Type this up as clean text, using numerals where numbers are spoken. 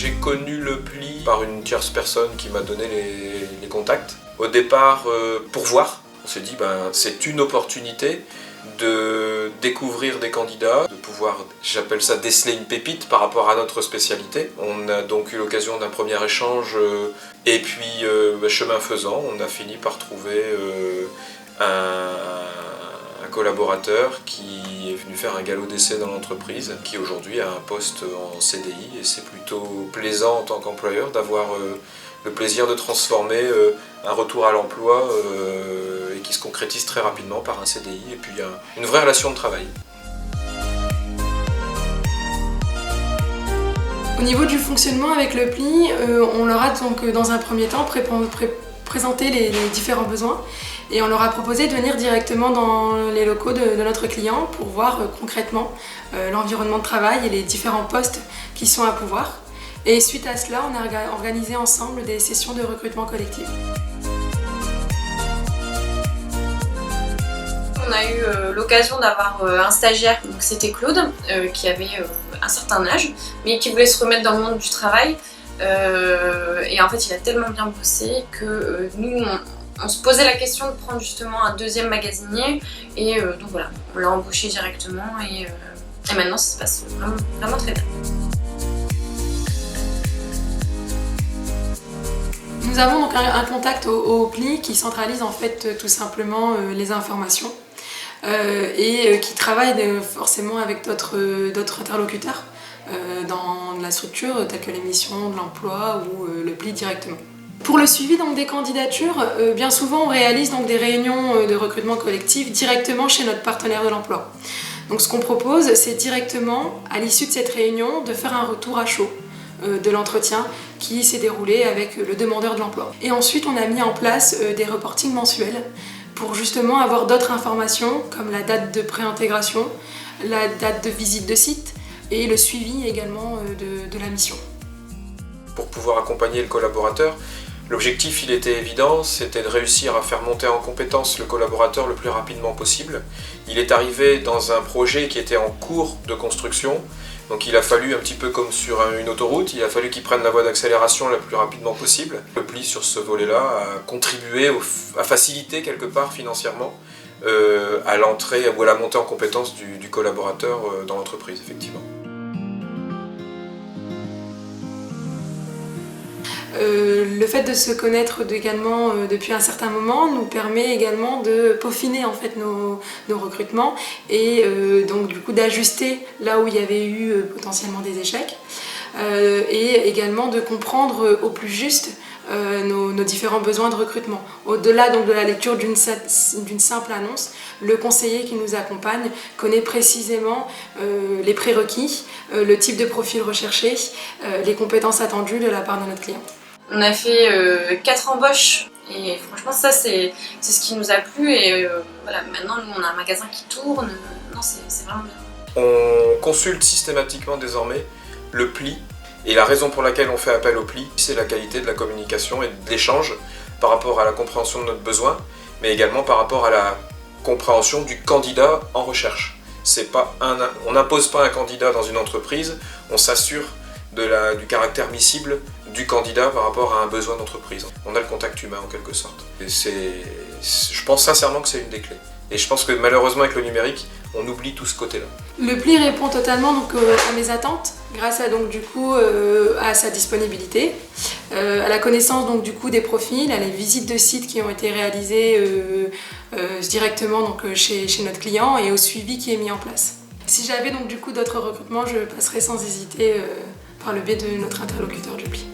J'ai connu le pli par une tierce personne qui m'a donné les contacts. Au départ, pour voir, on s'est dit c'est une opportunité de découvrir des candidats, de pouvoir, j'appelle ça déceler une pépite par rapport à notre spécialité. On a donc eu l'occasion d'un premier échange et puis chemin faisant, on a fini par trouver un collaborateur qui est venu faire un galop d'essai dans l'entreprise, qui aujourd'hui a un poste en CDI, et c'est plutôt plaisant en tant qu'employeur d'avoir le plaisir de transformer un retour à l'emploi et qui se concrétise très rapidement par un CDI et puis une vraie relation de travail. Au niveau du fonctionnement avec le pli, on leur a donc dans un premier temps présenté les différents besoins et on leur a proposé de venir directement dans les locaux de notre client pour voir concrètement l'environnement de travail et les différents postes qui sont à pourvoir. Et suite à cela, on a organisé ensemble des sessions de recrutement collectif. On a eu l'occasion d'avoir un stagiaire, donc c'était Claude, qui avait un certain âge, mais qui voulait se remettre dans le monde du travail. Et en fait, il a tellement bien bossé que nous, on se posait la question de prendre justement un deuxième magasinier. Et donc voilà, on l'a embauché directement et maintenant ça se passe vraiment très bien. Nous avons donc un contact au pli qui centralise en fait tout simplement les informations et qui travaille forcément avec d'autres interlocuteurs dans la structure telle que les missions de l'emploi ou le pli directement. Pour le suivi donc, des candidatures, bien souvent on réalise donc, des réunions de recrutement collectif directement chez notre partenaire de l'emploi. Donc ce qu'on propose, c'est directement à l'issue de cette réunion de faire un retour à chaud de l'entretien qui s'est déroulé avec le demandeur de l'emploi. Et ensuite, on a mis en place des reportings mensuels pour justement avoir d'autres informations comme la date de préintégration, la date de visite de site et le suivi également de la mission. Pour pouvoir accompagner le collaborateur, l'objectif il était évident, c'était de réussir à faire monter en compétence le collaborateur le plus rapidement possible. Il est arrivé dans un projet qui était en cours de construction. Donc il a fallu, un petit peu comme sur une autoroute, il a fallu qu'il prenne la voie d'accélération la plus rapidement possible. Le pli sur ce volet-là a contribué à faciliter quelque part financièrement à l'entrée ou à la montée en compétence du collaborateur dans l'entreprise, effectivement. Le fait de se connaître également depuis un certain moment nous permet également de peaufiner en fait nos recrutements et donc du coup d'ajuster là où il y avait eu potentiellement des échecs et également de comprendre au plus juste nos différents besoins de recrutement. Au-delà donc de la lecture d'une simple annonce, le conseiller qui nous accompagne connaît précisément les prérequis, le type de profil recherché, les compétences attendues de la part de notre client. On a fait 4 embauches et franchement ça c'est ce qui nous a plu et voilà, maintenant nous on a un magasin qui tourne, non c'est vraiment bien. On consulte systématiquement désormais le pli et la raison pour laquelle on fait appel au pli, c'est la qualité de la communication et de l'échange par rapport à la compréhension de notre besoin, mais également par rapport à la compréhension du candidat en recherche. On n'impose pas un candidat dans une entreprise, on s'assure du caractère miscible du candidat par rapport à un besoin d'entreprise. On a le contact humain en quelque sorte. Et je pense sincèrement que c'est une des clés. Et je pense que malheureusement avec le numérique, on oublie tout ce côté-là. Le pli répond totalement donc, à mes attentes, grâce à, donc, du coup, à sa disponibilité, à la connaissance donc, du coup, des profils, à les visites de sites qui ont été réalisées directement donc, chez notre client et au suivi qui est mis en place. Si j'avais donc du coup d'autres recrutements, je passerais sans hésiter par le biais de notre interlocuteur du pli.